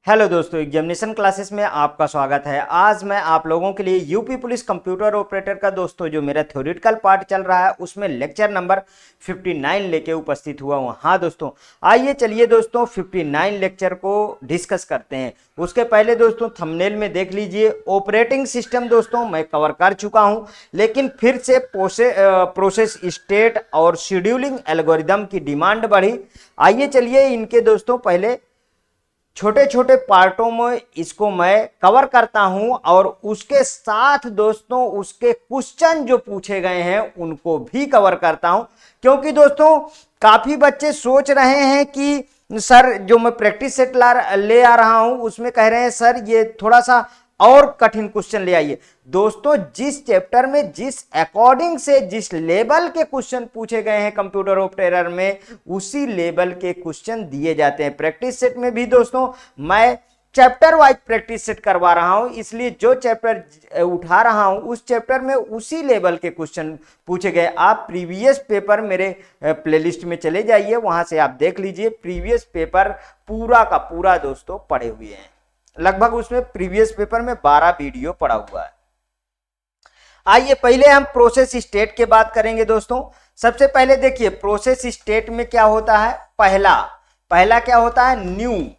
Hello दोस्तों, examination classes में आपका स्वागत है। आज मैं आप लोगों के लिए यूपी पुलिस कंप्यूटर ऑपरेटर का दोस्तों जो मेरा थ्योरेटिकल पार्ट चल रहा है उसमें लेक्चर नंबर 59 लेके उपस्थित हुआ हूँ। हाँ दोस्तों, आइए चलिए दोस्तों 59 लेक्चर को डिस्कस करते हैं। उसके पहले दोस्तों थंबनेल में देख लीजिए, ऑपरेटिंग सिस्टम दोस्तों मैं कवर कर चुका हूँ, लेकिन फिर से प्रोसेस स्टेट और शेड्यूलिंग एल्गोरिदम की डिमांड बढ़ी। आइए चलिए इनके दोस्तों पहले छोटे छोटे पार्टों में इसको मैं कवर करता हूं और उसके साथ दोस्तों उसके क्वेश्चन जो पूछे गए हैं उनको भी कवर करता हूं, क्योंकि दोस्तों काफी बच्चे सोच रहे हैं कि सर जो मैं प्रैक्टिस सेट ले आ रहा हूं उसमें कह रहे हैं सर ये थोड़ा सा और कठिन क्वेश्चन ले आइए। दोस्तों जिस चैप्टर में जिस अकॉर्डिंग से जिस लेवल के क्वेश्चन पूछे गए हैं कंप्यूटर ऑपरेटर में उसी लेवल के क्वेश्चन दिए जाते हैं। प्रैक्टिस सेट में भी दोस्तों मैं चैप्टर वाइज प्रैक्टिस सेट करवा रहा हूं, इसलिए जो चैप्टर उठा रहा हूं उस चैप्टर में उसी लेवल के क्वेश्चन पूछे गए। आप प्रीवियस पेपर मेरे प्लेलिस्ट में चले जाइए, वहां से आप देख लीजिए। प्रीवियस पेपर पूरा का पूरा दोस्तों पढ़े हुए हैं, लगभग उसमें प्रीवियस पेपर में 12 वीडियो पड़ा हुआ है। आइए पहले हम प्रोसेस स्टेट के बात करेंगे दोस्तों। सबसे पहले देखिए प्रोसेस स्टेट में क्या होता है। पहला क्या होता है, न्यू।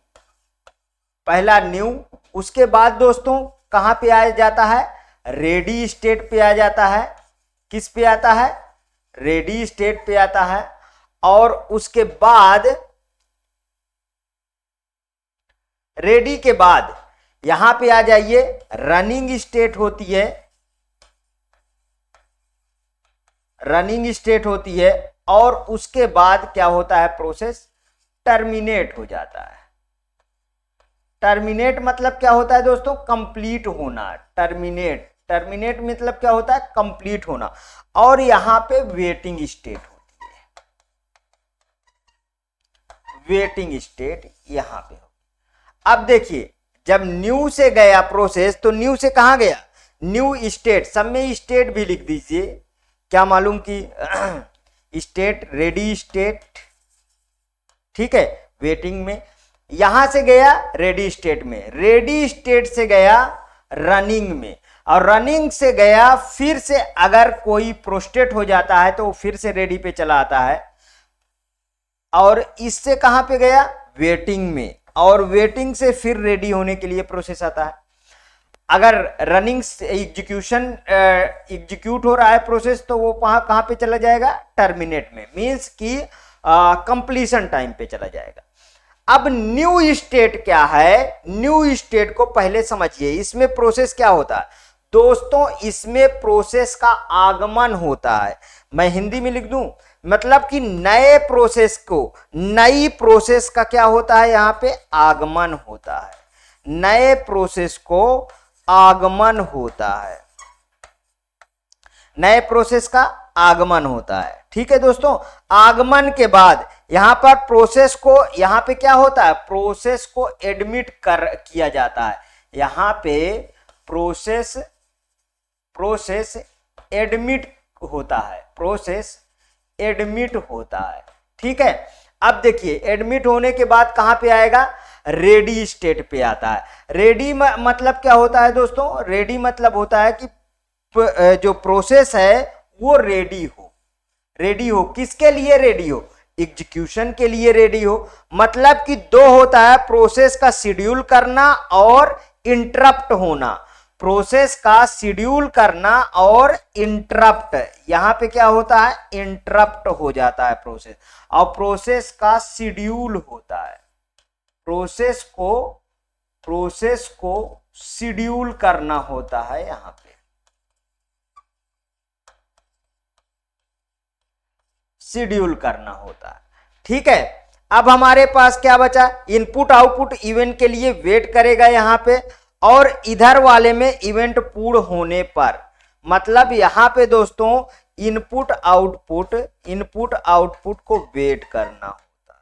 पहला न्यू। उसके बाद दोस्तों कहां पे आ जाता है, रेडी स्टेट पे आ जाता है। किस पे आता है, रेडी स्टेट पे आता है। और उसके बाद रेडी के बाद यहां पे आ जाइए, रनिंग स्टेट होती है। रनिंग स्टेट होती है और उसके बाद क्या होता है, प्रोसेस टर्मिनेट हो जाता है। टर्मिनेट मतलब क्या होता है दोस्तों, कंप्लीट होना। टर्मिनेट मतलब क्या होता है, कंप्लीट होना। और यहां पे वेटिंग स्टेट होती है। वेटिंग स्टेट यहां पे। अब देखिए जब न्यू से गया प्रोसेस तो न्यू से कहां गया, न्यू स्टेट। सब में स्टेट भी लिख दीजिए, क्या मालूम कि स्टेट, रेडी स्टेट, ठीक है, वेटिंग में। यहां से गया रेडी स्टेट में, रेडी स्टेट से गया रनिंग में, और रनिंग से गया फिर से अगर कोई प्रोस्टेट हो जाता है तो वो फिर से रेडी पे चला आता है। और इससे कहां पे गया, वेटिंग में, और वेटिंग से फिर रेडी होने के लिए प्रोसेस आता है। अगर रनिंग एग्जीक्यूट हो रहा है प्रोसेस तो वो कहां पे चला जाएगा, टर्मिनेट में, मींस कि कंप्लीशन टाइम पे चला जाएगा। अब न्यू स्टेट क्या है, न्यू स्टेट को पहले समझिए। इसमें प्रोसेस क्या होता है दोस्तों, इसमें प्रोसेस का आगमन होता है। मैं हिंदी में लिख दूं, मतलब कि नए प्रोसेस को, नई प्रोसेस का क्या होता है, यहां पे आगमन होता है। नए प्रोसेस को आगमन होता है, नए प्रोसेस का आगमन होता है। ठीक है दोस्तों, आगमन के बाद यहां पर प्रोसेस को, यहां पे क्या होता है, प्रोसेस को एडमिट किया जाता है। यहां पे प्रोसेस एडमिट होता है, प्रोसेस एडमिट होता है। ठीक है, अब देखिए एडमिट होने के बाद कहां पे आएगा, रेडी स्टेट पे आता है। रेडी मतलब क्या होता है दोस्तों, रेडी मतलब होता है कि जो प्रोसेस है वो रेडी हो। किसके लिए रेडी हो, एग्जीक्यूशन के लिए रेडी हो। मतलब कि दो होता है, प्रोसेस का शेड्यूल करना और इंटरप्ट होना। प्रोसेस का शेड्यूल करना और इंटरप्ट, यहां पे क्या होता है, इंटरप्ट हो जाता है प्रोसेस, और प्रोसेस का शेड्यूल होता है। प्रोसेस को शेड्यूल करना होता है, यहां पे शेड्यूल करना होता है। ठीक है, अब हमारे पास क्या बचा, इनपुट आउटपुट इवेंट के लिए वेट करेगा यहां पे, और इधर वाले में इवेंट पूर्ण होने पर, मतलब यहां पे दोस्तों इनपुट आउटपुट को वेट करना होता है,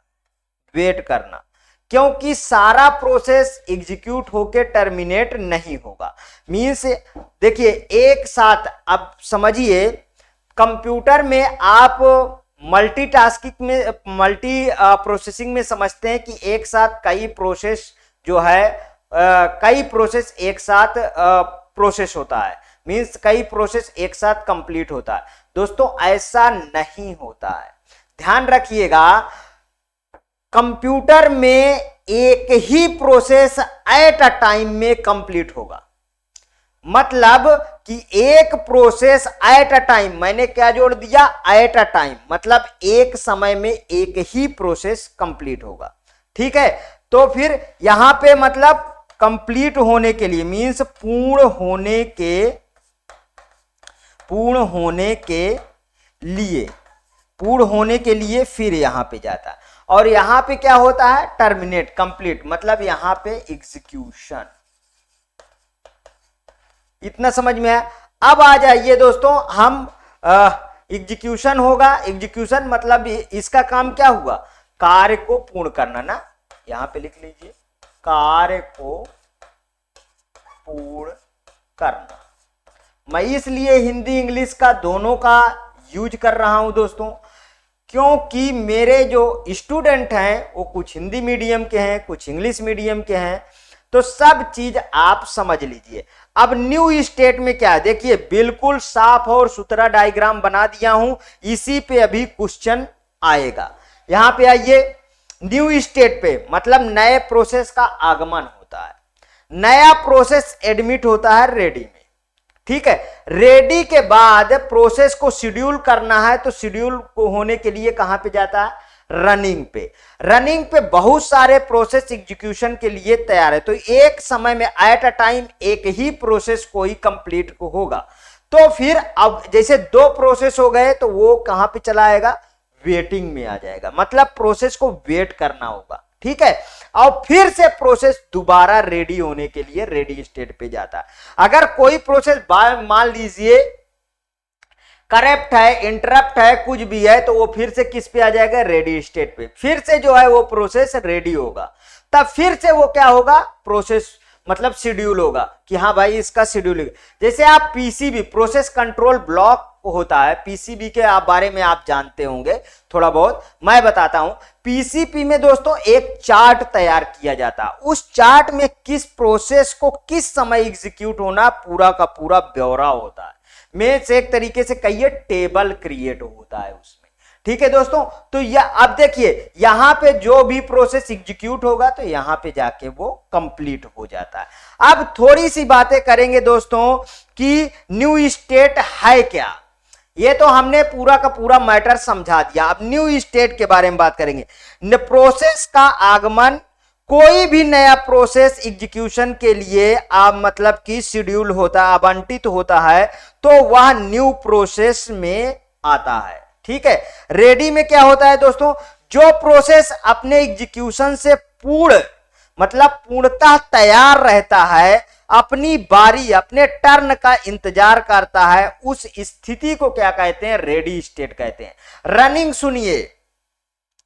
वेट करना, क्योंकि सारा प्रोसेस एग्जीक्यूट होके टर्मिनेट नहीं होगा। मींस देखिए एक साथ, अब समझिए कंप्यूटर में आप मल्टी प्रोसेसिंग में समझते हैं कि एक साथ कई प्रोसेस जो है कई प्रोसेस एक साथ प्रोसेस होता है, मींस कई प्रोसेस एक साथ कंप्लीट होता है। दोस्तों ऐसा नहीं होता है, ध्यान रखिएगा। कंप्यूटर में एक ही प्रोसेस एट अ टाइम में कंप्लीट होगा, मतलब कि एक प्रोसेस एट अ टाइम, मैंने क्या जोड़ दिया, एट अ टाइम, मतलब एक समय में एक ही प्रोसेस कंप्लीट होगा। ठीक है, तो फिर यहां पे मतलब कंप्लीट होने के लिए मींस पूर्ण होने के लिए फिर यहां पे जाता है, और यहां पे क्या होता है, टर्मिनेट, कंप्लीट, मतलब यहां पे एग्जीक्यूशन। इतना समझ में आया। अब आ जाइए दोस्तों, हम एग्जीक्यूशन होगा, एग्जीक्यूशन मतलब इसका काम क्या हुआ, कार्य को पूर्ण करना ना, यहां पे लिख लीजिए, कार्य को पूर्ण करना। मैं इसलिए हिंदी इंग्लिश का दोनों का यूज कर रहा हूं दोस्तों, क्योंकि मेरे जो स्टूडेंट हैं वो कुछ हिंदी मीडियम के हैं, कुछ इंग्लिश मीडियम के हैं, तो सब चीज आप समझ लीजिए। अब न्यू स्टेट में क्या है, देखिए बिल्कुल साफ और सुथरा डायग्राम बना दिया हूं, इसी पे अभी क्वेश्चन आएगा। यहां पे आइए, न्यू स्टेट पे मतलब नए प्रोसेस का आगमन होता है, नया प्रोसेस एडमिट होता है रेडी में। ठीक है, रेडी के बाद प्रोसेस को शेड्यूल करना है, तो शेड्यूल को होने के लिए कहां पे जाता है, रनिंग पे। रनिंग पे बहुत सारे प्रोसेस एग्जीक्यूशन के लिए तैयार है, तो एक समय में एट अ टाइम एक ही प्रोसेस को ही कंप्लीट होगा। तो फिर अब जैसे दो प्रोसेस हो गए तो वो कहां पे चला आएगा, वेटिंग में आ जाएगा, मतलब प्रोसेस को वेट करना होगा। ठीक है, और फिर से प्रोसेस दोबारा रेडी होने के लिए रेडी स्टेट पे जाता है। अगर कोई प्रोसेस मान लीजिए करप्ट है, इंटरप्ट है, कुछ भी है, तो वो फिर से किस पे आ जाएगा, रेडी स्टेट पे। फिर से जो है वो प्रोसेस रेडी होगा, तब फिर से वो क्या होगा, प्रोसेस मतलब शेड्यूल होगा कि हाँ भाई इसका शेड्यूल। जैसे आप पीसीबी प्रोसेस कंट्रोल ब्लॉक होता है, पीसीबी के बारे में आप जानते होंगे थोड़ा बहुत, मैं बताता हूं। पीसीबी में दोस्तों एक चार्ट तैयार किया जाता है, उस चार्ट में किस प्रोसेस को किस समय एग्जीक्यूट होना पूरा का पूरा ब्यौरा होता है, में से एक तरीके से कहिए टेबल क्रिएट होता है उसमें। ठीक है दोस्तों, तो यह अब देखिए यहां पे जो भी प्रोसेस एग्जीक्यूट होगा तो यहां पे जाके वो कंप्लीट हो जाता है। अब थोड़ी सी बातें करेंगे दोस्तों कि न्यू स्टेट है क्या, ये तो हमने पूरा का पूरा मैटर समझा दिया। अब न्यू स्टेट के बारे में बात करेंगे। प्रोसेस का आगमन, कोई भी नया प्रोसेस एग्जीक्यूशन के लिए मतलब कि शेड्यूल होता है, आवंटित होता है, तो वह न्यू प्रोसेस में आता है। ठीक है, रेडी में क्या होता है दोस्तों, जो प्रोसेस अपने एग्जीक्यूशन से पूर्ण मतलब पूर्णतः तैयार रहता है, अपनी बारी अपने टर्न का इंतजार करता है, उस स्थिति को क्या कहते हैं, रेडी स्टेट कहते हैं। रनिंग सुनिए,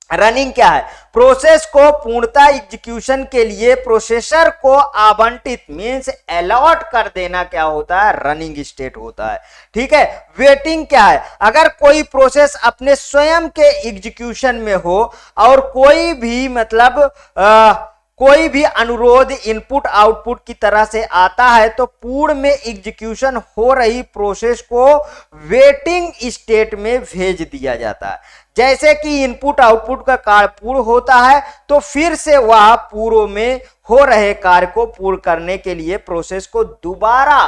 रनिंग क्या है, प्रोसेस को पूर्णता एग्जीक्यूशन के लिए प्रोसेसर को आवंटित मींस अलॉट कर देना क्या होता है, रनिंग स्टेट होता है। ठीक है, वेटिंग क्या है, अगर कोई प्रोसेस अपने स्वयं के एग्जीक्यूशन में हो और कोई भी मतलब कोई भी अनुरोध इनपुट आउटपुट की तरह से आता है, तो पूर्ण में एग्जीक्यूशन हो रही प्रोसेस को वेटिंग स्टेट में भेज दिया जाता है। जैसे कि इनपुट आउटपुट का कार्य पूर्ण होता है, तो फिर से वह पूर्व में हो रहे कार्य को पूर्ण करने के लिए प्रोसेस को दोबारा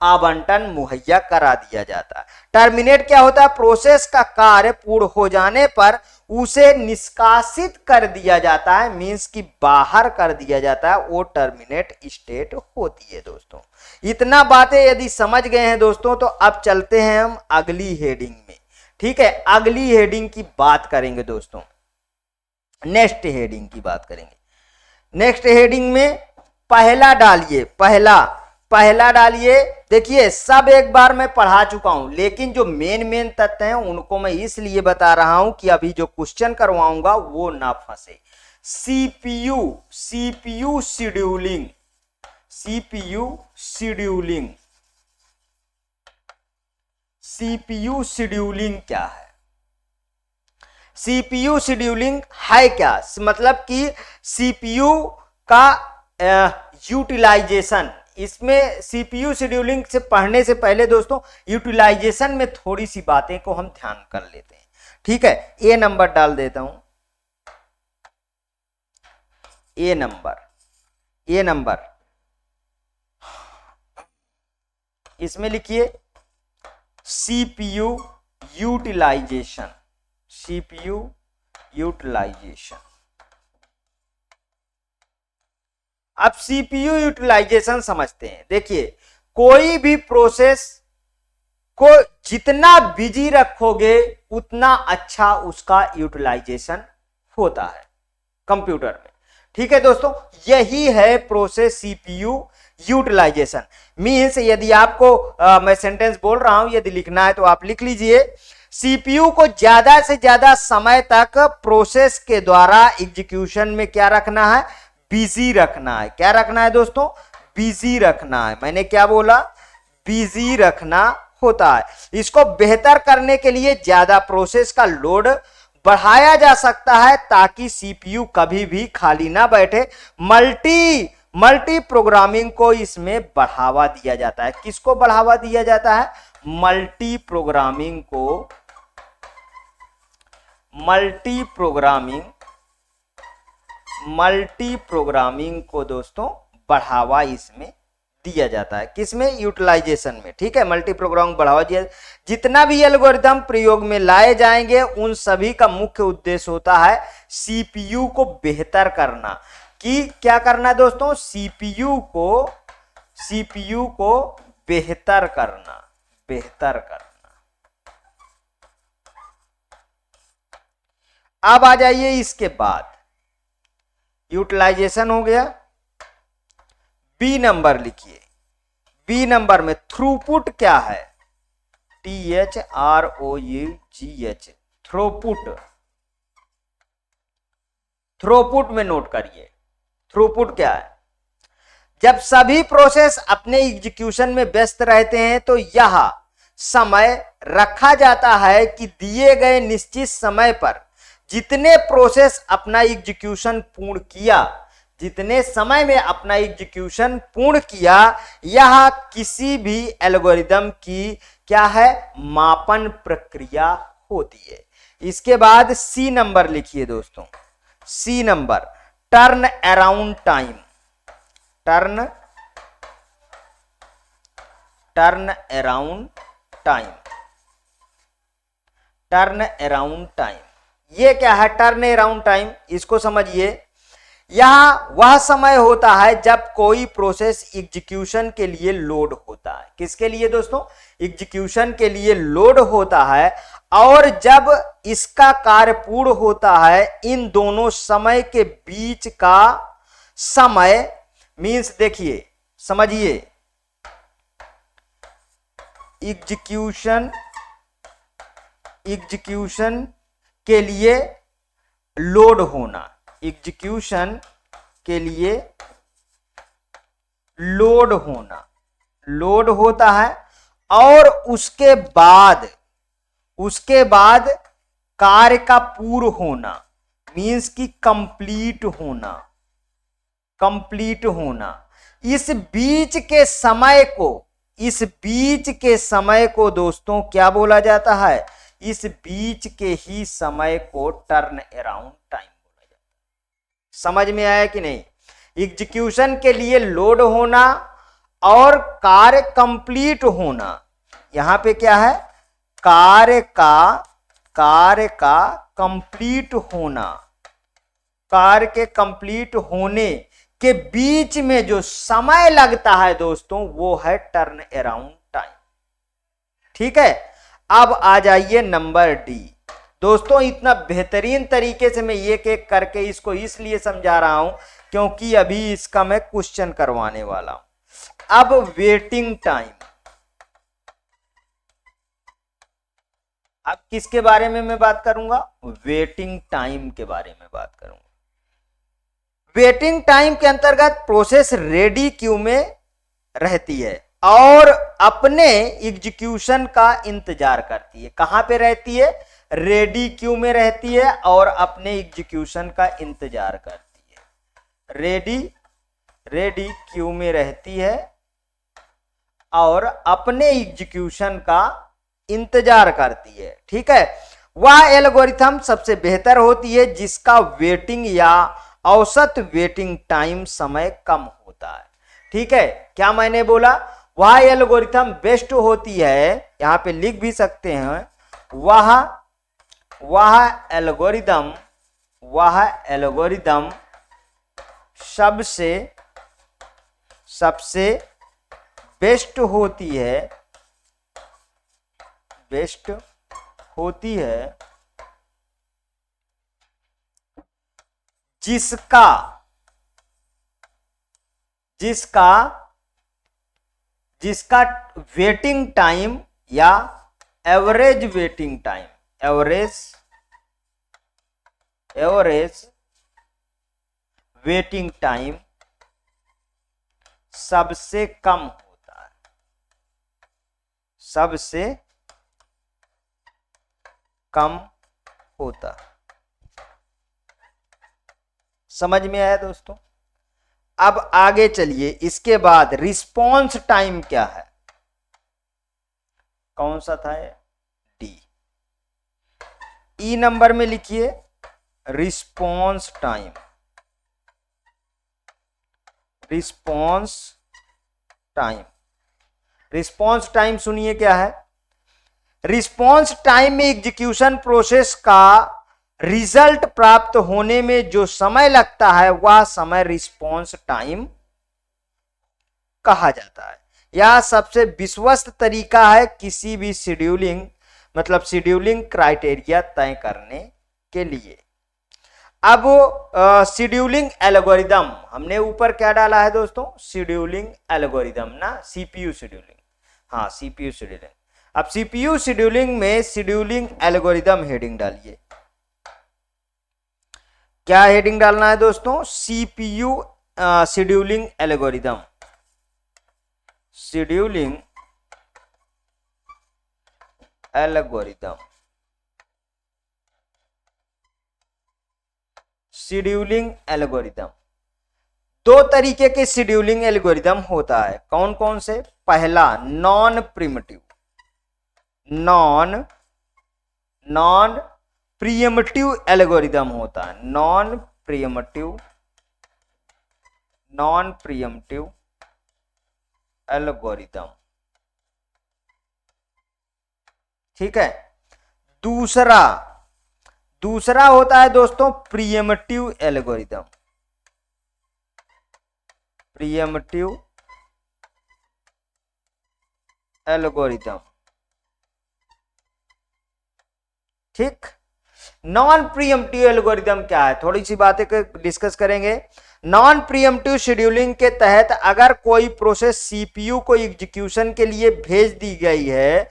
आवंटन मुहैया करा दिया जाता है। टर्मिनेट क्या होता है, प्रोसेस का कार्य पूर्ण हो जाने पर उसे निष्कासित कर दिया जाता है, मींस कि बाहर कर दिया जाता है, वो टर्मिनेट स्टेट होती है दोस्तों। इतना बातें यदि समझ गए हैं दोस्तों, तो अब चलते हैं हम अगली हेडिंग में। ठीक है, अगली हेडिंग की बात करेंगे दोस्तों, नेक्स्ट हेडिंग की बात करेंगे। नेक्स्ट हेडिंग में पहला डालिए, पहला डालिए। देखिए सब एक बार मैं पढ़ा चुका हूं, लेकिन जो मेन तथ्य हैं उनको मैं इसलिए बता रहा हूं कि अभी जो क्वेश्चन करवाऊंगा वो ना फंसे। सीपीयू शेड्यूलिंग, सीपीयू शेड्यूलिंग क्या है, सीपीयू शेड्यूलिंग है क्या, मतलब कि सीपीयू का यूटिलाइजेशन, इसमें सीपीयू शेड्यूलिंग से पढ़ने से पहले दोस्तों यूटिलाइजेशन में थोड़ी सी बातें को हम ध्यान कर लेते हैं। ठीक है, ए नंबर डाल देता हूं, ए नंबर इसमें लिखिए सीपीयू यूटिलाइजेशन, सीपीयू यूटिलाइजेशन। अब सीपीयू यूटिलाइजेशन समझते हैं। देखिए, कोई भी प्रोसेस को जितना बिजी रखोगे उतना अच्छा उसका यूटिलाइजेशन होता है कंप्यूटर में। ठीक है दोस्तों, यही है प्रोसेस सीपीयू यूटिलाइजेशन। मींस यदि आपको मैं सेंटेंस बोल रहा हूं, यदि लिखना है तो आप लिख लीजिए, सीपीयू को ज्यादा से ज्यादा समय तक प्रोसेस के द्वारा एग्जीक्यूशन में क्या रखना है, बिजी रखना है। क्या रखना है दोस्तों, बिजी रखना है। मैंने क्या बोला, बिजी रखना होता है। इसको बेहतर करने के लिए ज्यादा प्रोसेस का लोड बढ़ाया जा सकता है ताकि सीपीयू कभी भी खाली ना बैठे। मल्टी प्रोग्रामिंग को इसमें बढ़ावा दिया जाता है। किसको बढ़ावा दिया जाता है, मल्टी प्रोग्रामिंग को दोस्तों बढ़ावा इसमें दिया जाता है। किसमें, यूटिलाइजेशन में। ठीक है, मल्टी प्रोग्रामिंग बढ़ावा दिया। जितना भी एल्गोरिथम प्रयोग में लाए जाएंगे उन सभी का मुख्य उद्देश्य होता है सीपीयू को बेहतर करना। कि क्या करना है दोस्तों, सीपीयू को बेहतर करना। अब आ जाइए, इसके बाद यूटिलाइजेशन हो गया। बी नंबर लिखिए, बी नंबर में थ्रूपुट क्या है, THROUGH, थ्रूपुट में नोट करिए, थ्रूपुट क्या है। जब सभी प्रोसेस अपने एग्जीक्यूशन में व्यस्त रहते हैं तो यह समय रखा जाता है कि दिए गए निश्चित समय पर जितने प्रोसेस अपना एग्जीक्यूशन पूर्ण किया, जितने समय में अपना एग्जीक्यूशन पूर्ण किया, यह किसी भी एल्गोरिदम की क्या है, मापन प्रक्रिया होती है। इसके बाद सी नंबर लिखिए दोस्तों, C number turn around time, turn around time. ये क्या है टर्न अराउंड टाइम, इसको समझिए। यह वह समय होता है जब कोई प्रोसेस एग्जीक्यूशन के लिए लोड होता है। किसके लिए दोस्तों, एग्जीक्यूशन के लिए लोड होता है, और जब इसका कार्य पूर्ण होता है इन दोनों समय के बीच का समय, मींस देखिए समझिए, एग्जीक्यूशन के लिए लोड होना, एग्जीक्यूशन के लिए लोड होता है, और उसके बाद कार्य का पूर्ण होना, मींस की कंप्लीट होना। इस बीच के समय को दोस्तों क्या बोला जाता है, इस बीच के ही समय को टर्न अराउंड टाइम बोला जाता है। समझ में आया कि नहीं, एग्जीक्यूशन के लिए लोड होना और कार्य कंप्लीट होना। यहां पे क्या है, कार्य का कंप्लीट होना, कार्य के कंप्लीट होने के बीच में जो समय लगता है दोस्तों वो है टर्न अराउंड टाइम। ठीक है, अब आ जाइए नंबर डी। दोस्तों इतना बेहतरीन तरीके से मैं एक एक करके इसको इसलिए समझा रहा हूं क्योंकि अभी इसका मैं क्वेश्चन करवाने वाला हूं। अब वेटिंग टाइम, अब किसके बारे में मैं बात करूंगा, वेटिंग टाइम के बारे में बात करूंगा। वेटिंग टाइम के अंतर्गत प्रोसेस रेडी क्यू में रहती है और अपने एग्जीक्यूशन का इंतजार करती है। कहां पे रहती है, रेडी क्यू में रहती है और अपने एग्जीक्यूशन का इंतजार करती है, रेडी रेडी क्यू में रहती है और अपने एग्जीक्यूशन का इंतजार करती है। ठीक है, वह एल्गोरिथम सबसे बेहतर होती है जिसका वेटिंग या औसत वेटिंग टाइम समय कम होता है। ठीक है, क्या मैंने बोला? वह एल्गोरिथम बेस्ट होती है, यहां पे लिख भी सकते हैं, वह एल्गोरिथम सबसे बेस्ट होती है जिसका वेटिंग टाइम या एवरेज वेटिंग टाइम सबसे कम होता है, सबसे कम होता। समझ में आया दोस्तों? अब आगे चलिए, इसके बाद रिस्पॉन्स टाइम क्या है? कौन सा था? डी। ई नंबर में लिखिए रिस्पॉन्स टाइम। रिस्पॉन्स टाइम सुनिए क्या है? रिस्पॉन्स टाइम में एग्जीक्यूशन प्रोसेस का रिजल्ट प्राप्त होने में जो समय लगता है वह समय रिस्पॉन्स टाइम कहा जाता है। यह सबसे विश्वस्त तरीका है किसी भी शेड्यूलिंग क्राइटेरिया तय करने के लिए। अब शेड्यूलिंग एल्गोरिदम हमने ऊपर क्या डाला है दोस्तों? शेड्यूलिंग एल्गोरिदम ना, सीपीयू शेड्यूलिंग। हाँ, सीपीयू शेड्यूलिंग। अब सीपीयू शेड्यूलिंग में शेड्यूलिंग एल्गोरिदम हेडिंग डालिए। क्या हेडिंग डालना है दोस्तों? CPU scheduling algorithm. Scheduling algorithm. दो तरीके के शेड्यूलिंग एल्गोरिदम होता है। कौन कौन से? पहला नॉन प्रीएम्प्टिव एल्गोरिदम होता है। Non pre-emptive algorithm. ठीक है। दूसरा होता है दोस्तों प्रीएम्प्टिव एल्गोरिदम। ठीक। नॉन प्रीएम्प्टिव एल्गोरिदम क्या है? थोड़ी सी बातें डिस्कस करेंगे। नॉन प्रीएम्प्टिव शेड्यूलिंग के तहत अगर कोई प्रोसेस सीपीयू को एग्जीक्यूशन के लिए भेज दी गई है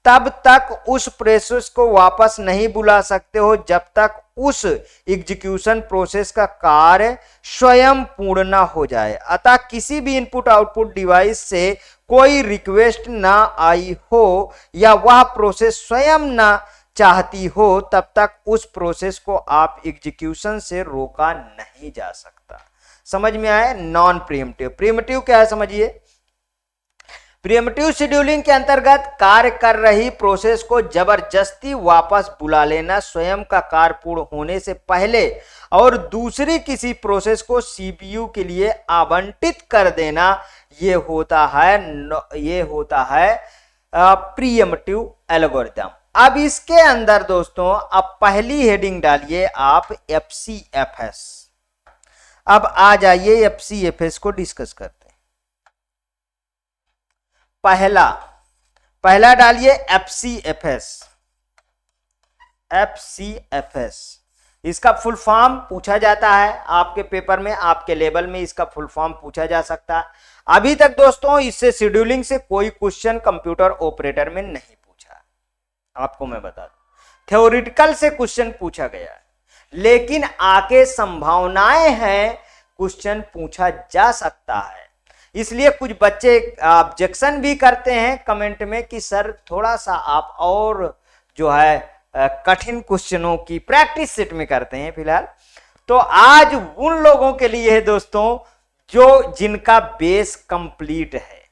तब तक उस प्रोसेस को वापस नहीं बुला सकते हो जब तक उस एग्जीक्यूशन प्रोसेस का कार्य स्वयं पूर्ण ना हो जाए। अतः किसी भी इनपुट आउटपुट डिवाइस से कोई रिक्वेस्ट ना आई हो या वह प्रोसेस स्वयं ना चाहती हो तब तक उस प्रोसेस को आप एग्जीक्यूशन से रोका नहीं जा सकता। समझ में आया? नॉन प्रीएम्प्टिव क्या है समझिए। प्रीएम्प्टिव शेड्यूलिंग के अंतर्गत कार्य कर रही प्रोसेस को जबरदस्ती वापस बुला लेना, स्वयं का कार्य पूर्ण होने से पहले और दूसरी किसी प्रोसेस को सीपीयू के लिए आवंटित कर देना, ये होता है प्रीएम्प्टिव एल्गोरिदम। अब इसके अंदर दोस्तों अब पहली हेडिंग डालिए आप एफसीएफएस। अब आ जाइए एफसीएफएस को डिस्कस करते हैं। पहला डालिए एफसीएफएस। इसका फुल फॉर्म पूछा जाता है आपके पेपर में, आपके लेवल में इसका फुल फॉर्म पूछा जा सकता है। अभी तक दोस्तों इससे शेड्यूलिंग से कोई क्वेश्चन कंप्यूटर ऑपरेटर में नहीं पूछा, आपको मैं बता दूं। थ्योरेटिकल से क्वेश्चन पूछा गया है, लेकिन आगे संभावनाएं हैं क्वेश्चन पूछा जा सकता है। इसलिए कुछ बच्चे ऑब्जेक्शन भी करते हैं कमेंट में कि सर थोड़ा सा आप और जो है कठिन क्वेश्चनों की प्रैक्टिस सेट में करते हैं फिलहाल। तो आज उन लोगों के लिए है दोस्तों जो जिनका बेस कंप्लीट है,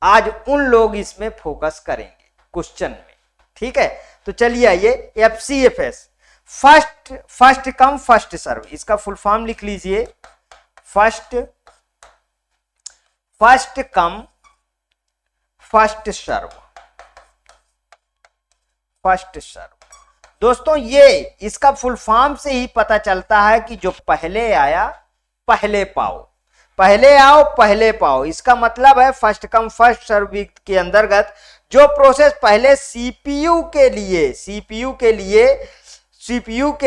आज उन लोग इसमें फोकस करेंगे क्वेश्चन में। ठीक है, तो चलिए आइए FCFS, first come first serve, इसका फुल फॉर्म लिख लीजिए, first come first serve, first serve. दोस्तों ये इसका फुल फॉर्म से ही पता चलता है कि जो पहले आया पहले पाओ, पहले आओ पहले पाओ। इसका मतलब है फर्स्ट कम फर्स्ट सर्व के अंतर्गत जो प्रोसेस पहले सीपीयू के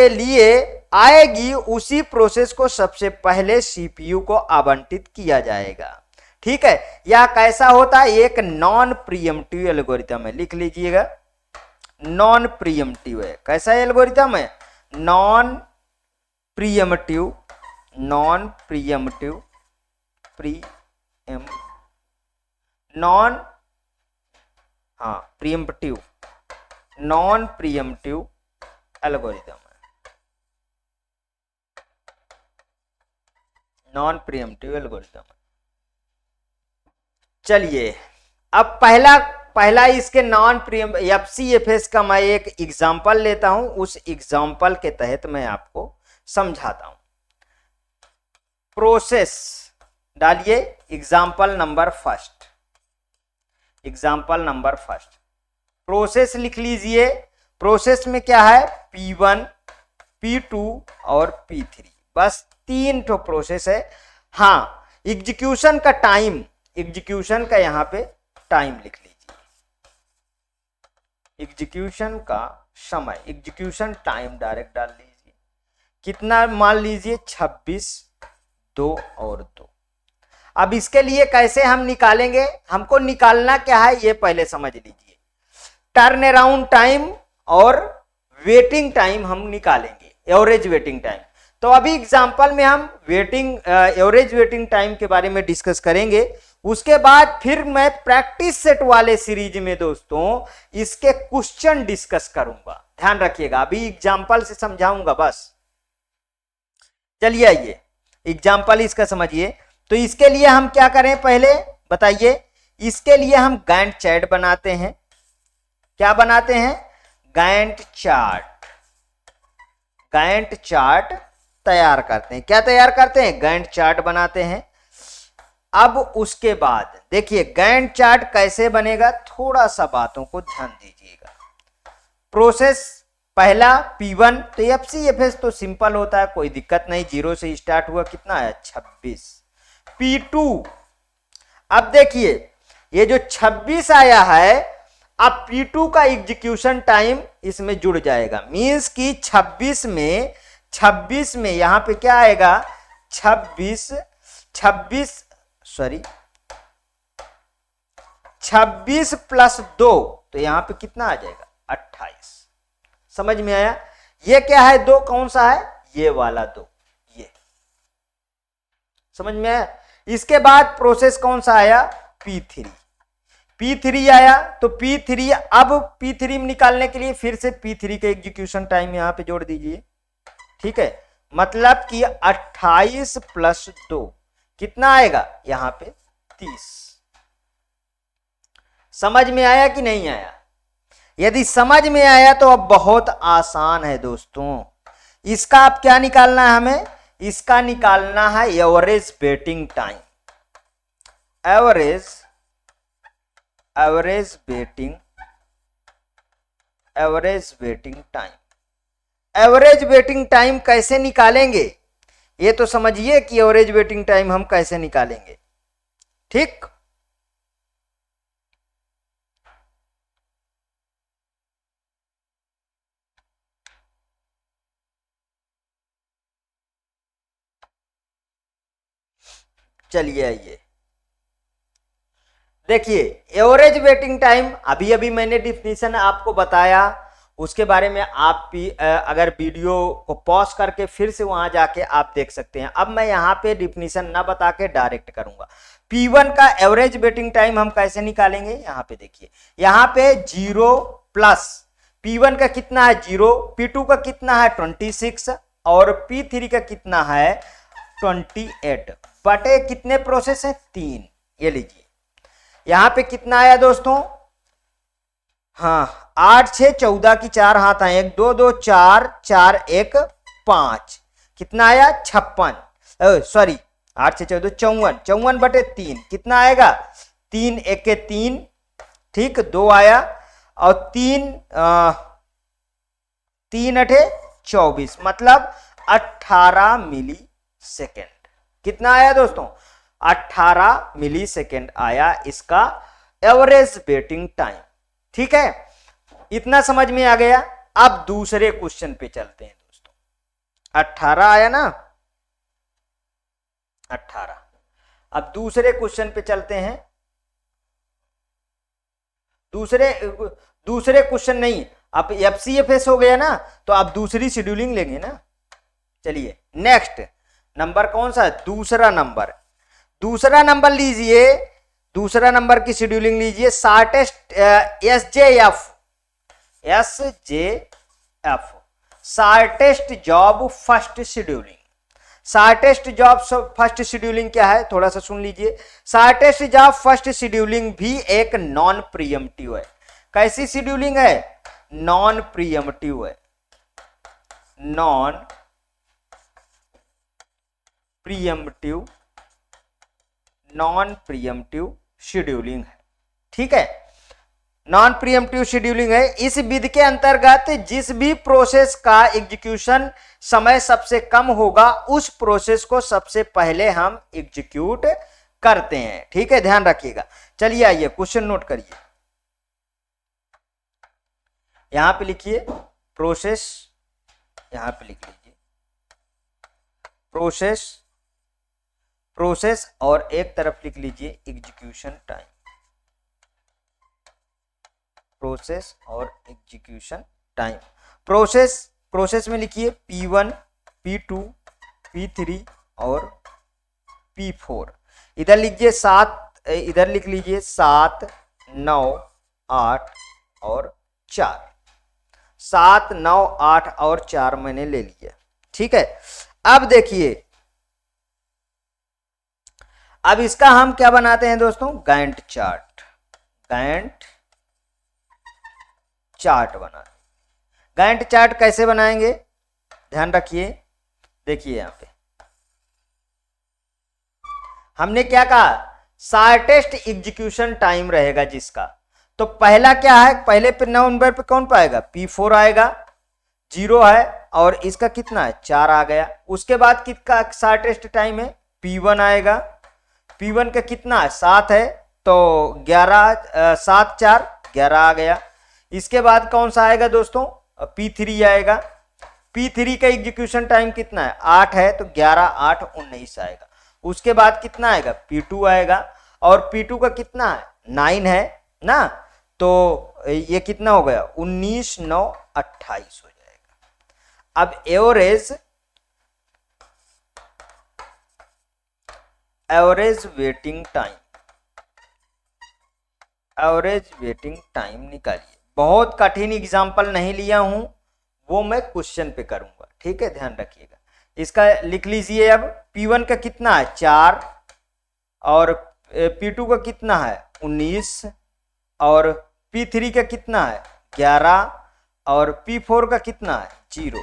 लिए आएगी, उसी प्रोसेस को सबसे पहले सीपीयू को आवंटित किया जाएगा। ठीक है, यह कैसा होता है, एक नॉन प्रीएम्प्टिव एल्गोरिथम है, लिख लीजिएगा, नॉन प्रीएम्प्टिव है। कैसा एल्गोरिथम है, non pre-emptive, non pre-emptive, pre-emptive, non pre-emptive algorithm है, नॉन प्रीएम्प्टिव एल्गोरिथम है। चलिए अब पहला इसके नॉन प्रीएम्प FCFS का मैं एक एग्जांपल लेता हूं, उस एग्जांपल के तहत मैं आपको समझाता हूं। प्रोसेस डालिए, example number first, example number first, process लिख लीजिए। प्रोसेस में क्या है, P1, P2 और P3, बस 3 तो प्रोसेस है। हाँ, एग्जीक्यूशन का टाइम, एग्जीक्यूशन का यहां पे टाइम लिख लीजिए, एग्जीक्यूशन का समय, एग्जीक्यूशन टाइम डायरेक्ट डाल लीजिए। कितना मान लीजिए, 26, 2 और 2। अब इसके लिए कैसे हम निकालेंगे, हमको निकालना क्या है ये पहले समझ लीजिए। टर्न अराउंड टाइम और वेटिंग टाइम हम निकालेंगे, एवरेज वेटिंग टाइम। तो अभी एग्जांपल में हम एवरेज वेटिंग टाइम के बारे में डिस्कस करेंगे। उसके बाद फिर मैं प्रैक्टिस सेट वाले सीरीज में दोस्तों इसके क्वेश्चन डिस्कस करूंगा, ध्यान रखिएगा, अभी एग्जांपल से समझाऊंगा बस। चलिए आइए एग्जांपल इसका समझिए। तो इसके लिए हम क्या करें पहले बताइए, इसके लिए हम गैंट चार्ट बनाते हैं। क्या बनाते हैं, गैंट चार्ट, गैंट चार्ट तैयार करते हैं। क्या तैयार करते हैं, गैंट चार्ट बनाते हैं। अब उसके बाद देखिए गैंट चार्ट कैसे बनेगा, थोड़ा सा बातों को ध्यान दीजिएगा। प्रोसेस पहला P1, तो FCFS तो सिंपल होता है, कोई दिक्कत नहीं, 0 से स्टार्ट हुआ, कितना है 26। P2, अब देखिए ये जो 26 आया है, अब P2 का एग्जीक्यूशन टाइम इसमें जुड़ जाएगा, मींस कि 26 में यहां पे क्या आएगा, 26 प्लस 2, तो यहां पे कितना आ जाएगा 28। समझ में आया, ये क्या है, 2 कौन सा है, ये वाला 2, ये समझ में आया। इसके बाद प्रोसेस कौन सा आया, P3 आया। तो P3, अब P3 निकालने के लिए फिर से P3 के एग्जीक्यूशन टाइम यहां पे जोड़ दीजिए। ठीक है, मतलब कि 28 प्लस 2 कितना आएगा, यहां पे 30। समझ में आया कि नहीं आया, यदि समझ में आया तो अब बहुत आसान है दोस्तों। इसका अब क्या निकालना है हमें, इसका निकालना है average waiting time, average waiting time. Average waiting time कैसे निकालेंगे ये तो समझिए कि एवरेज वेटिंग टाइम हम कैसे निकालेंगे। ठीक, चलिए आइए देखिए एवरेज वेटिंग टाइम, अभी मैंने डिफिनीशन आपको बताया, उसके बारे में आप भी अगर वीडियो को पॉज करके फिर से वहां जाके आप देख सकते हैं। अब मैं यहाँ पे डिफिनीशन ना बता के डायरेक्ट करूंगा। P1 का एवरेज वेटिंग टाइम हम कैसे निकालेंगे, यहाँ पे देखिए, यहाँ पे 0 प्लस P1 का कितना है 0, P2 का कितना है 26 और P3 का कितना है 28। बटे कितने प्रोसेस हैं 3। ये लीजिए यहां पे कितना आया दोस्तों, हाँ 8 6 14 की 4 हाथ आए, 1 2 2 4 4 1 5, कितना आया 56, सॉरी 8 6 14 54, 54 बटे 3 कितना आएगा 3 1 के 3, ठीक 2 आया, और 3 अठे 24, मतलब 18 मिली सेकेंड। कितना आया दोस्तों 18 मिली सेकेंड आया इसका एवरेज वेटिंग टाइम। ठीक है, इतना समझ में आ गया। अब दूसरे क्वेश्चन पे चलते हैं दोस्तों। 18 आया ना 18। अब दूसरे क्वेश्चन पे चलते हैं। दूसरे क्वेश्चन नहीं, अब FCFS हो गया ना, तो आप दूसरी शेड्यूलिंग लेंगे ना। चलिए नेक्स्ट नंबर कौन सा है, दूसरा नंबर लीजिए, दूसरा नंबर की शेड्यूलिंग लीजिए। Shortest SJF shortest job first scheduling. Shortest job first scheduling क्या है, थोड़ा सा सुन लीजिए। शार्टेस्ट जॉब फर्स्ट शेड्यूलिंग भी एक नॉन प्रीएम्प्टिव है। कैसी शेड्यूलिंग है, नॉन प्रीएम्प्टिव है, नॉन प्रीएम्प्टिव शेड्यूलिंग है। ठीक है, नॉन प्रीएम्प्टिव शेड्यूलिंग है। इस विधि के अंतर्गत जिस भी प्रोसेस का एग्जीक्यूशन समय सबसे कम होगा उस प्रोसेस को सबसे पहले हम एग्जीक्यूट करते हैं। ठीक है, ध्यान रखिएगा। चलिए आइए क्वेश्चन नोट करिए, यहां पे लिखिए प्रोसेस, यहां पे लिख लीजिए प्रोसेस और एक तरफ लिख लीजिए एग्जीक्यूशन टाइम। प्रोसेस और एग्जीक्यूशन टाइम। प्रोसेस में लिखिए P1 P2 P3 और P4। इधर लीजिए 7, इधर लिख लीजिए 7 9 8 और 4। 7 9 8 और 4 मैंने ले लिया। ठीक है, अब देखिए, अब इसका हम क्या बनाते हैं दोस्तों, गैंट चार्ट बनाते। गैंट चार्ट कैसे बनाएंगे, ध्यान रखिए। देखिए यहां पे हमने क्या कहा, शार्टेस्ट एग्जीक्यूशन टाइम रहेगा जिसका, तो पहला क्या है, पहले पे नंबर पे कौन पाएगा, P4 आएगा, 0 है, और इसका कितना है 4 आ गया। उसके बाद किसका शार्टेस्ट टाइम है, P1 आएगा। P1 का कितना है 7 है, तो 11 7 4 11 आ गया। इसके बाद कौन सा आएगा दोस्तों, P3 आएगा। P3 का एग्जीक्यूशन टाइम कितना है 8 है, तो 11 8 19 आएगा। उसके बाद कितना आएगा, P2 आएगा, और P2 का कितना है 9 है ना, तो ये कितना हो गया 19 9 28 हो जाएगा। अब एवरेज वेटिंग टाइम निकालिए। बहुत कठिन एग्जाम्पल नहीं लिया हूं, वो मैं क्वेश्चन पे करूंगा। ठीक है, ध्यान रखिएगा। इसका लिख लीजिए। अब P1 का कितना है 4, और P2 का कितना है 19, और P3 का कितना है 11, और P4 का कितना है 0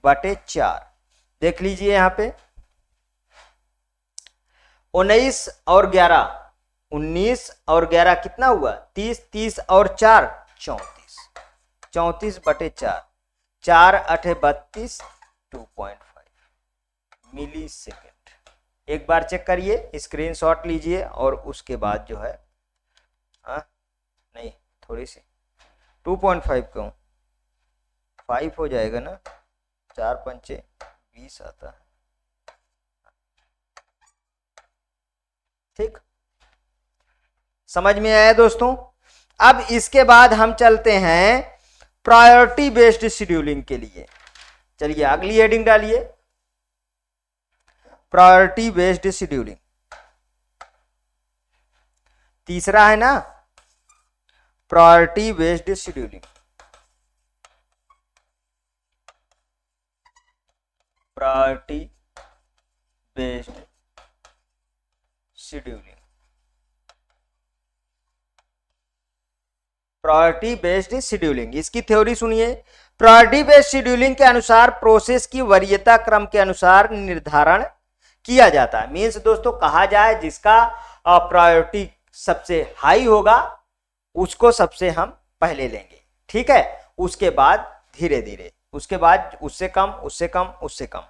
बटे 4। देख लीजिए यहां पे 19 और 11 कितना हुआ 30, 30 और 4 34, 34 बटे 4, 4 8 32 2.5 मिली सेकेंड। एक बार चेक करिए, स्क्रीनशॉट लीजिए, और उसके बाद जो है नहीं थोड़ी सी 2.5 क्यों 5 हो जाएगा ना, 4 पंचे 20 आता है। ठीक, समझ में आया दोस्तों। अब इसके बाद हम चलते हैं प्रायोरिटी बेस्ड शेड्यूलिंग के लिए। चलिए अगली हेडिंग डालिए, प्रायोरिटी बेस्ड शेड्यूलिंग। तीसरा है ना, priority based scheduling. Priority based scheduling, priority based scheduling. इसकी थ्योरी सुनिए। प्रायोरिटी बेस्ड शेड्यूलिंग के अनुसार प्रोसेस की वरीयता क्रम के अनुसार निर्धारण किया जाता है। मीन्स दोस्तों कहा जाए जिसका प्रायोरिटी सबसे हाई होगा उसको सबसे हम पहले लेंगे, ठीक है। उसके बाद धीरे धीरे, उसके बाद उससे कम, उससे कम, उससे कम,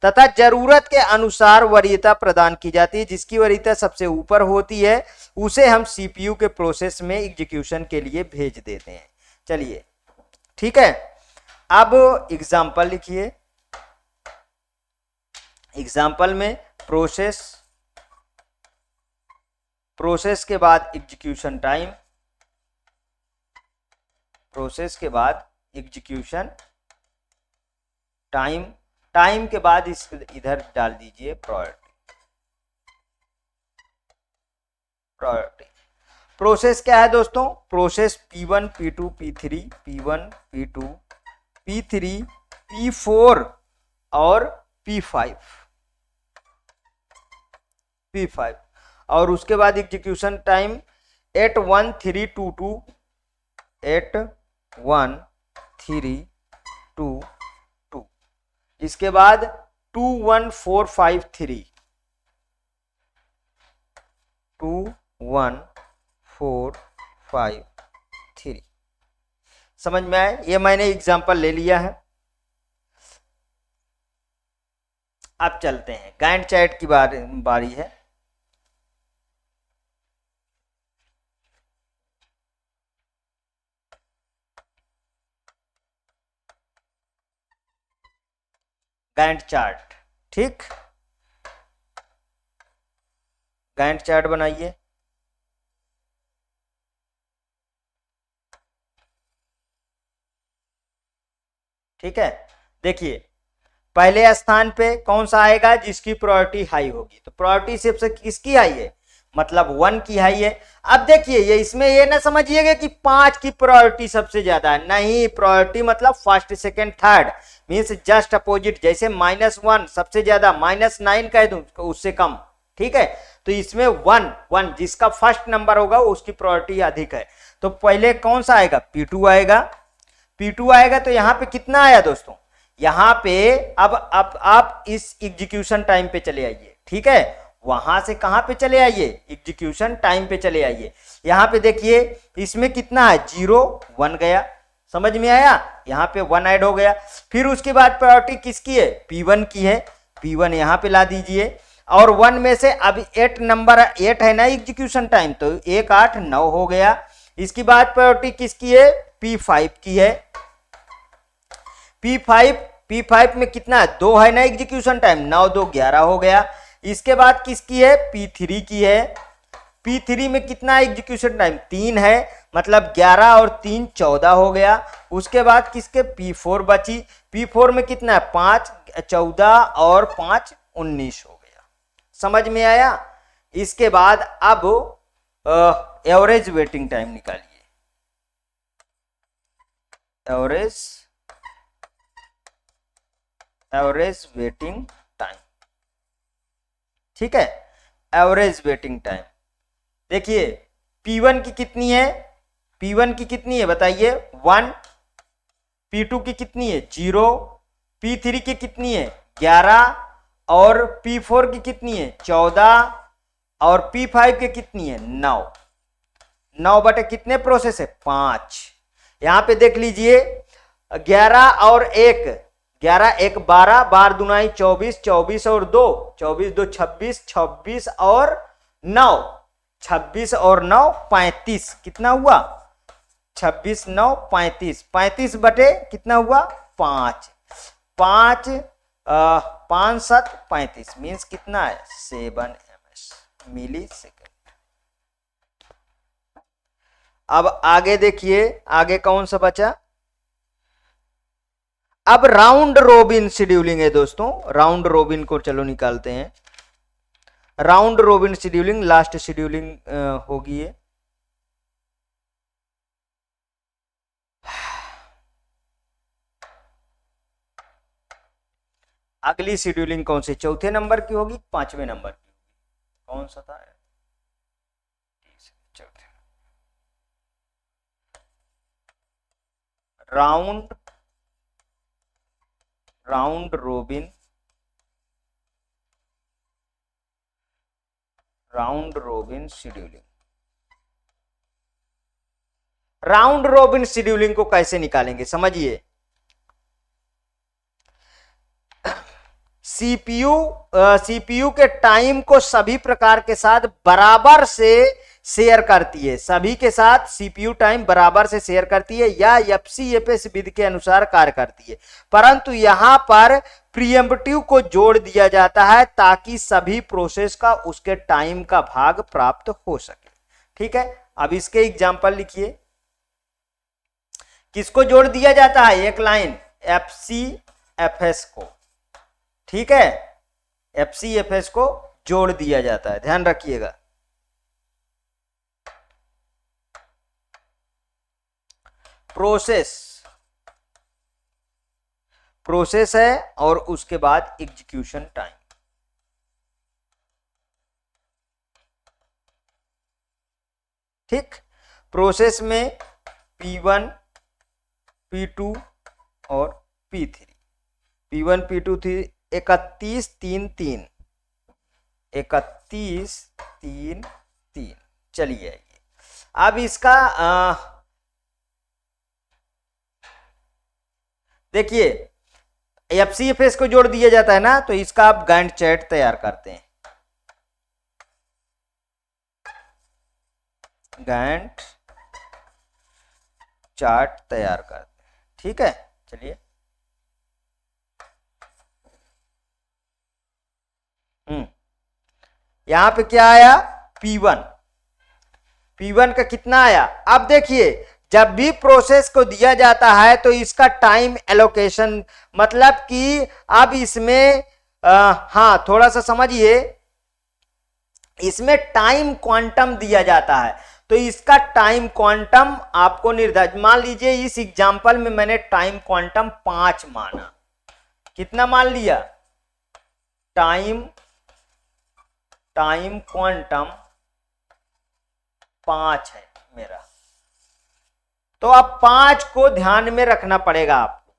तथा जरूरत के अनुसार वरीयता प्रदान की जाती है। जिसकी वरीयता सबसे ऊपर होती है उसे हम सीपीयू के प्रोसेस में एग्जीक्यूशन के लिए भेज देते हैं। चलिए ठीक है, अब एग्जाम्पल लिखिए। एग्जाम्पल में प्रोसेस के बाद एग्जीक्यूशन टाइम, प्रोसेस के बाद एग्जीक्यूशन टाइम, टाइम के बाद इस इधर डाल दीजिए प्रायोरिटी। प्रोसेस क्या है दोस्तों? Process P1 P2 P3, P1 P2 P3 P4 और P5 और उसके बाद एग्जीक्यूशन टाइम 81322 81322, इसके बाद 21453 21453। समझ में आए? ये मैंने एग्जांपल ले लिया है। अब चलते हैं, गैंट चार्ट की बारी है। गैंट चार्ट, ठीक, गैंट चार्ट बनाइए। ठीक है, देखिए पहले स्थान पे कौन सा आएगा? जिसकी प्रायोरिटी हाई होगी। तो प्रायोरिटी सबसे किसकी हाई है? मतलब 1 की हाई है। अब देखिए ये इसमें ये ना समझिएगा कि 5 की प्रायोरिटी सबसे ज्यादा है, नहीं। प्रायोरिटी मतलब first second third, means just opposite. जैसे -1 सबसे ज्यादा, -9 कह दूं उससे कम, ठीक है। तो इसमें 1 जिसका फर्स्ट नंबर होगा उसकी प्रायोरिटी अधिक है। तो पहले कौन सा आएगा? P2 आएगा। P2 आएगा तो यहाँ पे कितना आया दोस्तों? यहाँ पे अब आप इस एग्जीक्यूशन टाइम पे चले आइए, ठीक है। वहां से कहां पे चले आइए? एग्जीक्यूशन टाइम पे चले आइए। यहाँ पे देखिए इसमें कितना है? 0 1 गया, समझ में आया? यहाँ पे 1 ऐड हो गया। फिर उसके बाद प्रायोरिटी किसकी है? P1 की है। P1 यहाँ पे ला दीजिए और 1 में से अब 8 नंबर 8 है ना एग्जीक्यूशन टाइम, तो 1 8 9 हो गया। इसके बाद प्रायोरिटी किसकी है? P5 की है। P5 में कितना है? 2 है ना एग्जीक्यूशन टाइम, 9 2 11 हो गया। इसके बाद किसकी है? P3 की है। P3 में कितना एग्जीक्यूशन टाइम? 3 है, मतलब 11 और 3 14 हो गया। उसके बाद किसके? P4 बची। P4 में कितना है? 5 14 और 5 19 हो गया। समझ में आया? इसके बाद अब एवरेज वेटिंग टाइम निकालिए। एवरेज वेटिंग टाइम, ठीक है। एवरेज वेटिंग टाइम देखिए P1 की कितनी है? P1 की कितनी है बताइए? 1। P2 की कितनी है? 0। P3 की कितनी है? 11 और P4 की कितनी है? 14 और P5 की कितनी है? 9। 9 बटे कितने प्रोसेस है? 5। यहां पे देख लीजिए 11 और 1, 11 1 12, 12 दुनाई 24, 24 और 2, 24 2 26, 26 और 9, 26 और 9 35। कितना हुआ? 26 9 35, 35 बटे कितना हुआ? 5। 5 5 7 35 मीन्स कितना है? 7 ms मिली सेकेंड। अब आगे देखिए, आगे कौन सा बचा? अब राउंड रोबिन शेड्यूलिंग है दोस्तों। राउंड रोबिन को चलो निकालते हैं। Round robin scheduling last scheduling होगी ये। अगली शेड्यूलिंग कौन सी? चौथे नंबर की होगी, 5वें नंबर की? कौन सा था? Round robin scheduling. Round robin scheduling को कैसे निकालेंगे समझिए। सीपीयू के टाइम को सभी प्रकार के साथ बराबर से शेयर करती है, सभी के साथ सीपीयू टाइम बराबर से शेयर करती है या एफसीएफएस विधि के अनुसार कार्य करती है, परंतु यहां पर प्रीएम्प्टिव को जोड़ दिया जाता है ताकि सभी प्रोसेस का उसके टाइम का भाग प्राप्त हो सके। ठीक है, अब इसके एग्जांपल लिखिए। किसको जोड़ दिया जाता है? एक लाइन एफसीएफएस को। ठीक है, एफसीएफएस को जोड़ दिया जाता है, ध्यान रखिएगा। प्रोसेस है और उसके बाद एग्जीक्यूशन टाइम। ठीक, प्रोसेस में P1 P2 और P3, P1 P2 थी 31-3-3, 31-3-3। चलिए अब इसका देखिए, एफसीएफएस को जोड़ दिया जाता है ना, तो इसका आप गैंट चार्ट तैयार करते हैं। गैंट चार्ट तैयार करते हैं। ठीक है, चलिए यहां पे क्या आया? P1 का कितना आया? अब देखिए, जब भी प्रोसेस को दिया जाता है तो इसका टाइम एलोकेशन, मतलब कि अब इसमें हाँ थोड़ा सा समझिए, इसमें टाइम क्वांटम दिया जाता है, तो इसका टाइम क्वांटम आपको निर्धारित, मान लीजिए इस एग्जांपल में मैंने टाइम क्वांटम 5 माना। कितना मान लिया? टाइम क्वांटम 5 है मेरा, तो अब 5 को ध्यान में रखना पड़ेगा आपको।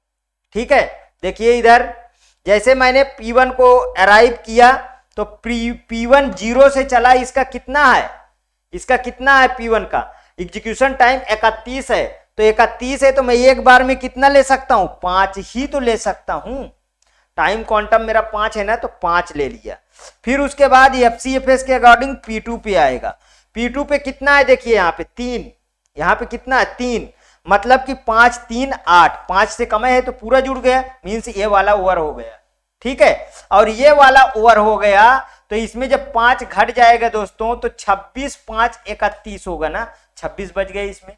ठीक है, देखिए इधर जैसे मैंने P1 को अराइव किया तो P1 0 से चला, इसका कितना है? इसका कितना है? P1 का एग्जीक्यूशन टाइम 31 है, तो 31 है तो मैं एक बार में कितना ले सकता हूं? 5 ही तो ले सकता हूं। टाइम क्वांटम मेरा 5 है ना, तो 5 ले लिया। फिर उसके बाद एफसीएफएस के अकॉर्डिंग P2 पे आएगा। P2 पे कितना है? देखिए यहाँ पे 3, यहाँ पे कितना है? 3, मतलब कि 5 3 8, 5 से कम है तो पूरा जुड़ गया, मीन्स ये वाला ओवर हो गया। ठीक है, और ये वाला ओवर हो गया तो इसमें जब 5 घट जाएगा दोस्तों तो 26 5 31 होगा ना, 26 बच गए इसमें।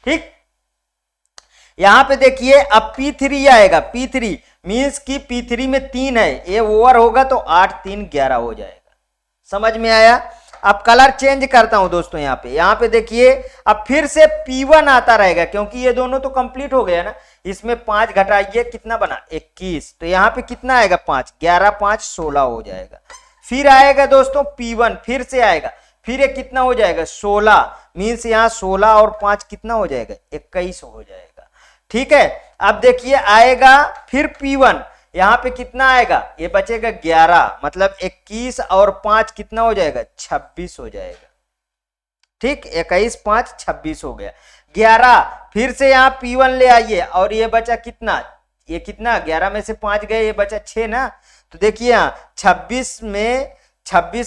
ठीक, यहां पे देखिए अब P3 आएगा। P3 मीन्स कि P3 में 3 है, ये ओवर होगा तो 8 3 11 हो जाएगा। समझ में आया? अब कलर चेंज करता हूं दोस्तों, यहाँ पे देखिए अब फिर से P1 आता रहेगा, क्योंकि ये दोनों तो कंप्लीट हो गया ना। इसमें 5 घटाइए, कितना बना? 21, तो यहाँ पे कितना आएगा? 5 11 5 16 हो जाएगा। फिर आएगा दोस्तों P1, फिर से आएगा, फिर ये कितना हो जाएगा? 16, मीन्स यहाँ 16 और 5 कितना हो जाएगा? 21 हो जाएगा। ठीक है, अब देखिए आएगा फिर P1, यहां पे कितना आएगा? ये बचेगा 11, मतलब 21 और 5 कितना हो जाएगा? 26 हो जाएगा। ठीक, 21 5 26 हो गया। 11 फिर से यहां P1 ले आइए, और ये बचा कितना? ये कितना? 11 में से 5 गए, ये बचा 6 ना, तो देखिए यहां 26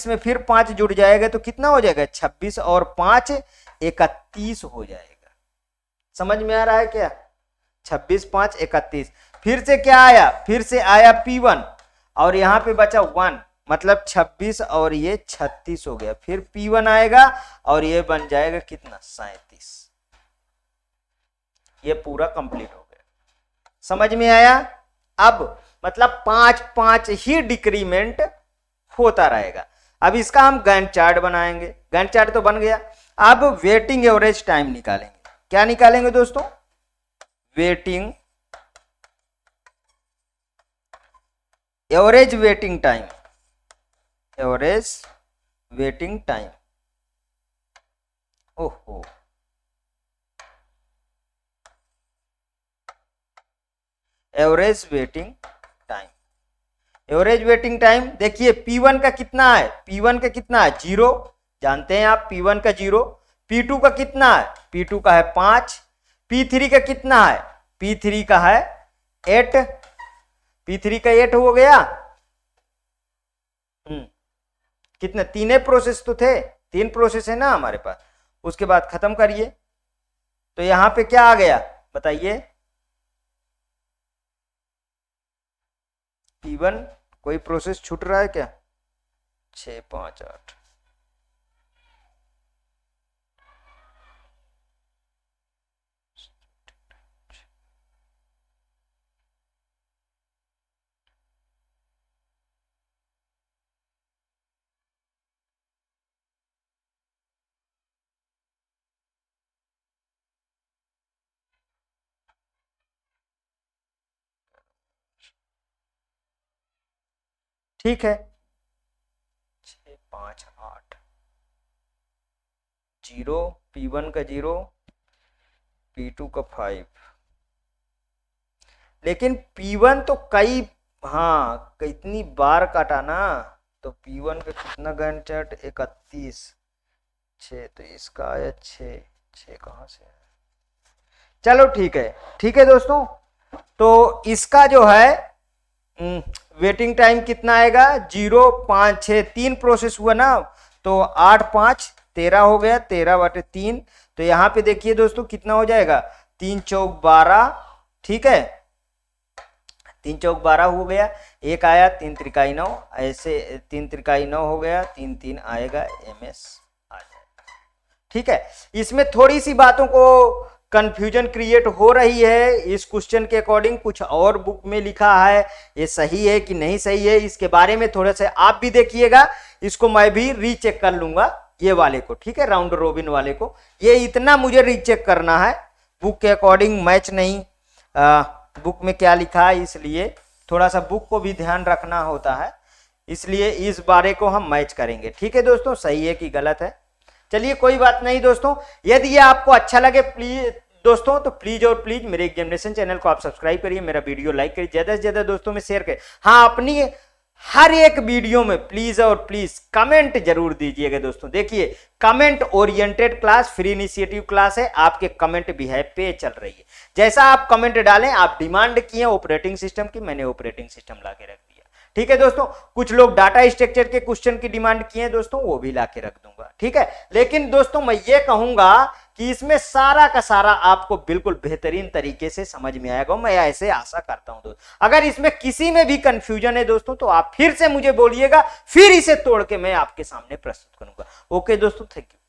में फिर 5 जुड़ जाएगा तो कितना हो जाएगा? 26 और 5 31 हो जाएगा। समझ में आ रहा है क्या? 26 5 31। फिर से क्या आया? फिर से आया P1, और यहां पे बचा 1, मतलब 26 और ये 36 हो गया। फिर P1 आएगा और ये बन जाएगा कितना? 37। ये पूरा कंप्लीट हो गया। समझ में आया? अब मतलब 5 5 ही डिक्रीमेंट होता रहेगा। अब इसका हम गैंट चार्ट बनाएंगे। गैंट चार्ट तो बन गया, अब वेटिंग एवरेज टाइम निकालेंगे। क्या निकालेंगे दोस्तों? Waiting average waiting time, average waiting time. ओहो, average waiting time. Average waiting time देखिए P1 का कितना है, P1 का कितना है 0, जानते हैं आप P1 का 0। P2 का कितना है, P2 का है 5। P3 का कितना है, P3 का है 8। P3 का 8 हो गया। कितने, तीन प्रोसेस तो थे, 3 प्रोसेस है ना हमारे पास। उसके बाद खत्म करिए, तो यहां पे क्या आ गया बताइए, P1 कोई प्रोसेस छूट रहा है क्या, 6 5 8। ठीक है, 6 5 8 0, P1 का 0, P2 का 5। लेकिन P1 तो कई, हाँ कितनी बार काटा ना, तो P1 का कितना गैंट चार्ट 31, 6, तो इसका आया 6, 6 कहाँ से है, चलो ठीक है। ठीक है दोस्तों, तो इसका जो है वेटिंग टाइम कितना आएगा, 0 5 6, 3 प्रोसेस हुआ ना, तो 8 5 13 हो गया, 13/3। तो यहां पे देखिए दोस्तों कितना हो जाएगा, 3 चौक 12, ठीक है, 3 चौक 12 हो गया, एक आया 3 त्रिकाई 9, ऐसे 3 त्रिकाई 9 हो गया, 3 3 आएगा, MS आ जाएगा। ठीक है, इसमें थोड़ी सी बातों को कंफ्यूजन क्रिएट हो रही है, इस क्वेश्चन के अकॉर्डिंग कुछ और बुक में लिखा है, ये सही है कि नहीं सही है, इसके बारे में थोड़ा सा आप भी देखिएगा, इसको मैं भी रीचेक कर लूंगा ये वाले को, ठीक है, राउंड रोबिन वाले को, ये इतना मुझे रीचेक करना है, बुक के अकॉर्डिंग मैच नहीं, बुक में क्या लिखा है, इसलिए थोड़ा सा बुक को भी ध्यान रखना होता है, इसलिए इस बारे को हम मैच करेंगे। ठीक है दोस्तों, सही है कि गलत है, चलिए कोई बात नहीं दोस्तों। यदि ये आपको अच्छा लगे प्लीज दोस्तों, तो प्लीज और प्लीज मेरे एग्जामिनेशन चैनल को आप सब्सक्राइब करिए, मेरा वीडियो लाइक करिए, ज्यादा से ज्यादा दोस्तों में शेयर करिए। हाँ, अपनी हर एक वीडियो में प्लीज और प्लीज कमेंट जरूर दीजिएगा दोस्तों। देखिए, comment oriented class, free initiative class है, आपके कमेंट बिहेव पे चल रही है, जैसा आप कमेंट डालें, आप डिमांड किए ऑपरेटिंग सिस्टम की, मैंने ऑपरेटिंग सिस्टम ला के रख दिया। ठीक है दोस्तों, कुछ लोग डाटा स्ट्रक्चर के क्वेश्चन की डिमांड किए हैं दोस्तों, वो भी ला के रख दूंगा। ठीक है, लेकिन दोस्तों मैं ये कहूंगा कि इसमें सारा का सारा आपको बिल्कुल बेहतरीन तरीके से समझ में आएगा, मैं ऐसे आशा करता हूं दोस्तों। अगर इसमें किसी में भी कंफ्यूजन है दोस्तों, तो आप फिर से मुझे बोलिएगा, फिर इसे तोड़ के मैं आपके सामने प्रस्तुत करूंगा। ओके दोस्तों, थैंक यू।